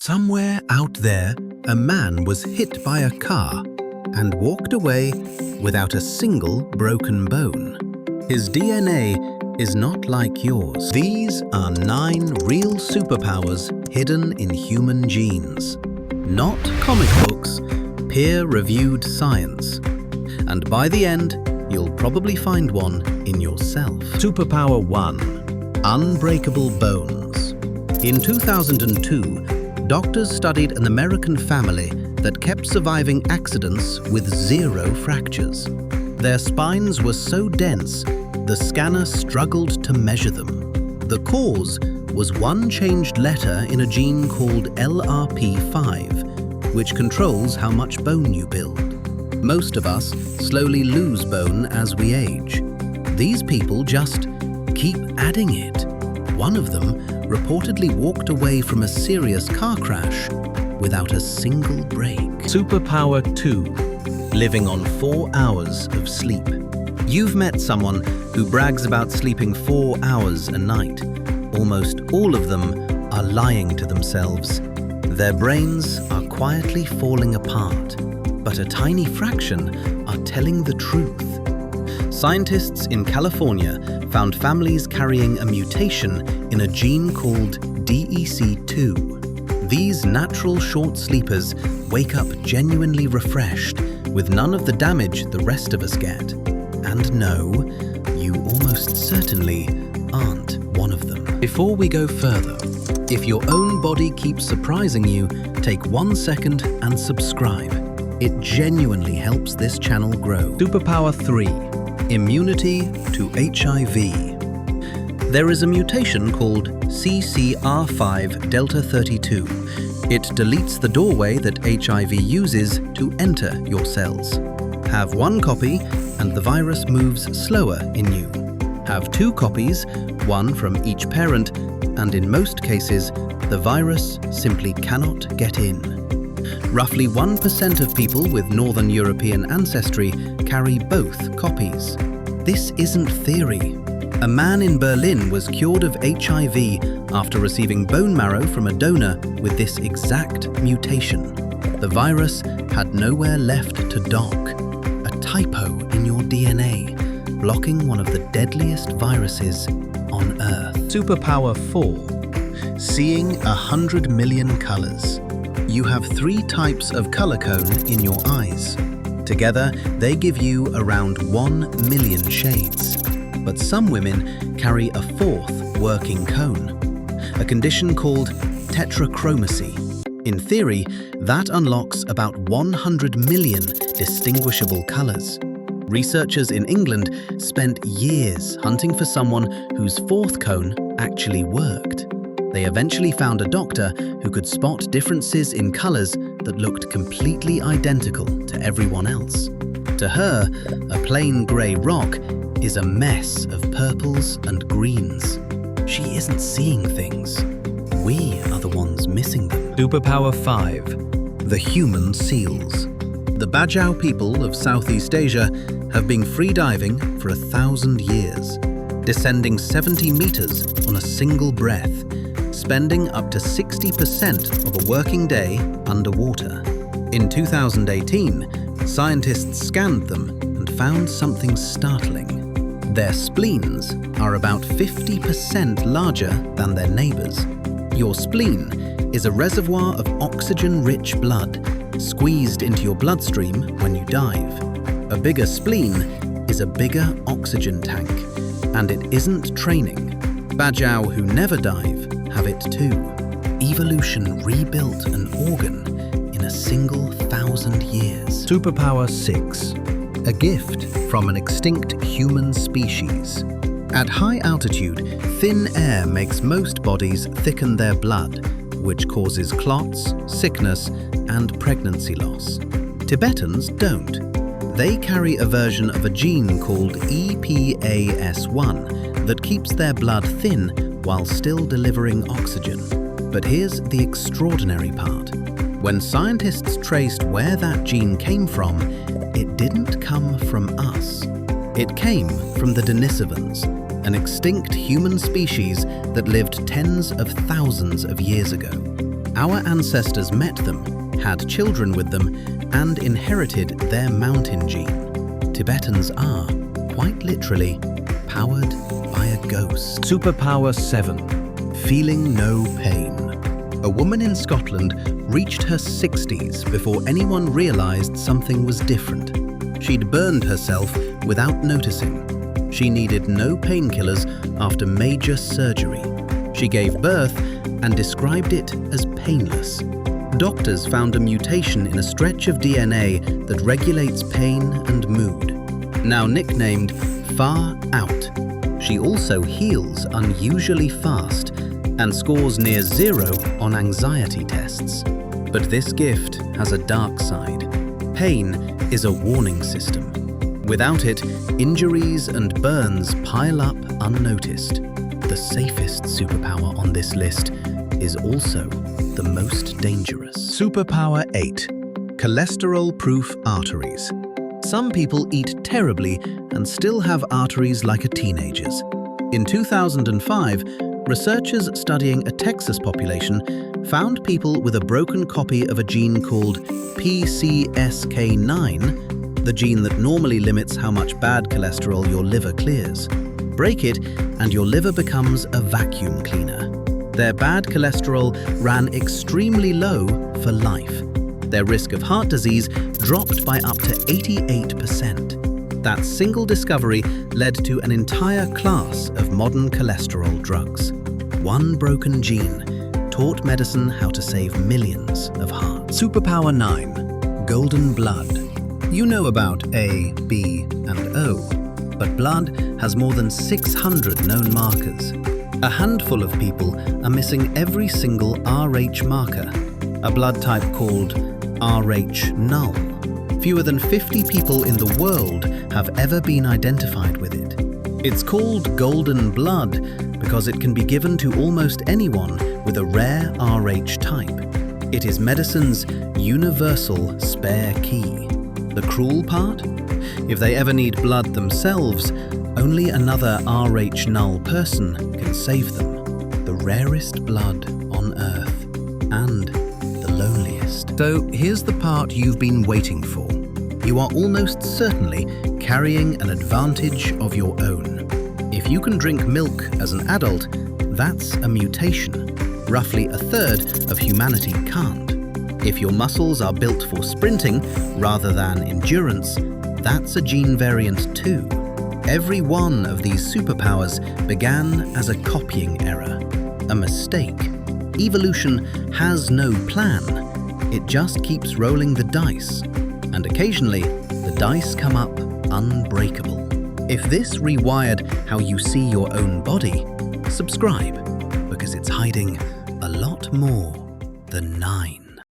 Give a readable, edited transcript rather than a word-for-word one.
Somewhere out there, a man was hit by a car and walked away without a single broken bone. His DNA is not like yours. These are 9 real superpowers hidden in human genes. Not comic books, peer-reviewed science. And by the end, you'll probably find one in yourself. Superpower 1. Unbreakable bones. In 2002, doctors studied an American family that kept surviving accidents with 0 fractures. Their spines were so dense, the scanner struggled to measure them. The cause was one changed letter in a gene called LRP5, which controls how much bone you build. Most of us slowly lose bone as we age. These people just keep adding it. One of them reportedly walked away from a serious car crash without a single break. Superpower 2. Living on 4 hours of sleep. You've met someone who brags about sleeping 4 hours a night. Almost all of them are lying to themselves. Their brains are quietly falling apart, but a tiny fraction are telling the truth. Scientists in California found families carrying a mutation in a gene called DEC2. These natural short sleepers wake up genuinely refreshed, with none of the damage the rest of us get. And no, you almost certainly aren't one of them. Before we go further, if your own body keeps surprising you, take 1 second and subscribe. It genuinely helps this channel grow. Superpower 3. Immunity to HIV. There is a mutation called CCR5 delta 32. It deletes the doorway that HIV uses to enter your cells. Have 1 copy and the virus moves slower in you. Have 2 copies, 1 from each parent, and in most cases, the virus simply cannot get in. Roughly 1% of people with Northern European ancestry carry both copies. This isn't theory. A man in Berlin was cured of HIV after receiving bone marrow from a donor with this exact mutation. The virus had nowhere left to dock. A typo in your DNA, blocking one of the deadliest viruses on Earth. Superpower 4. Seeing 100 million colors. You have 3 types of color cone in your eyes. Together, they give you around 1 million shades. But some women carry a 4th working cone, a condition called tetrachromacy. In theory, that unlocks about 100 million distinguishable colors. Researchers in England spent years hunting for someone whose 4th cone actually worked. They eventually found a doctor who could spot differences in colors that looked completely identical to everyone else. To her, a plain gray rock is a mess of purples and greens. She isn't seeing things. We are the ones missing them. Superpower 5. The human seals. The Bajau people of Southeast Asia have been freediving for 1,000 years, descending 70 meters on a single breath, spending up to 60% of a working day underwater. In 2018, scientists scanned them and found something startling. Their spleens are about 50% larger than their neighbors. Your spleen is a reservoir of oxygen-rich blood squeezed into your bloodstream when you dive. A bigger spleen is a bigger oxygen tank, and it isn't training. Bajau who never dive have it too. Evolution rebuilt an organ in a single 1,000 years. Superpower 6. A gift from an extinct human species. At high altitude, thin air makes most bodies thicken their blood, which causes clots, sickness, and pregnancy loss. Tibetans don't. They carry a version of a gene called EPAS1 that keeps their blood thin while still delivering oxygen. But here's the extraordinary part. When scientists traced where that gene came from, it didn't come from us. It came from the Denisovans, an extinct human species that lived tens of thousands of years ago. Our ancestors met them, had children with them, and inherited their mountain gene. Tibetans are, quite literally, powered by a ghost. Superpower 7. Feeling no pain. A woman in Scotland reached her 60s before anyone realized something was different. She'd burned herself without noticing. She needed no painkillers after major surgery. She gave birth and described it as painless. Doctors found a mutation in a stretch of DNA that regulates pain and mood. Now nicknamed FAAH-OUT, she also heals unusually fast and scores near 0 on anxiety tests. But this gift has a dark side. Pain is a warning system. Without it, injuries and burns pile up unnoticed. The safest superpower on this list is also the most dangerous. Superpower 8. Cholesterol-proof arteries. Some people eat terribly and still have arteries like a teenager's. In 2005, researchers studying a Texas population found people with a broken copy of a gene called PCSK9, the gene that normally limits how much bad cholesterol your liver clears. Break it, and your liver becomes a vacuum cleaner. Their bad cholesterol ran extremely low for life. Their risk of heart disease dropped by up to 88%. That single discovery led to an entire class of modern cholesterol drugs. One broken gene taught medicine how to save millions of hearts. Superpower 9. Golden blood. You know about A, B, and O, but blood has more than 600 known markers. A handful of people are missing every single Rh marker, a blood type called Rh-null. Fewer than 50 people in the world have ever been identified with it. It's called golden blood because it can be given to almost anyone with a rare Rh type. It is medicine's universal spare key. The cruel part? If they ever need blood themselves, only another Rh-null person can save them. The rarest blood on Earth, and the loneliest. So here's the part you've been waiting for. You are almost certainly carrying an advantage of your own. If you can drink milk as an adult, that's a mutation. Roughly a third of humanity can't. If your muscles are built for sprinting rather than endurance, that's a gene variant too. Every one of these superpowers began as a copying error, a mistake. Evolution has no plan. It just keeps rolling the dice. And occasionally, the dice come up unbreakable. If this rewired how you see your own body, subscribe, because it's hiding a lot more than 9.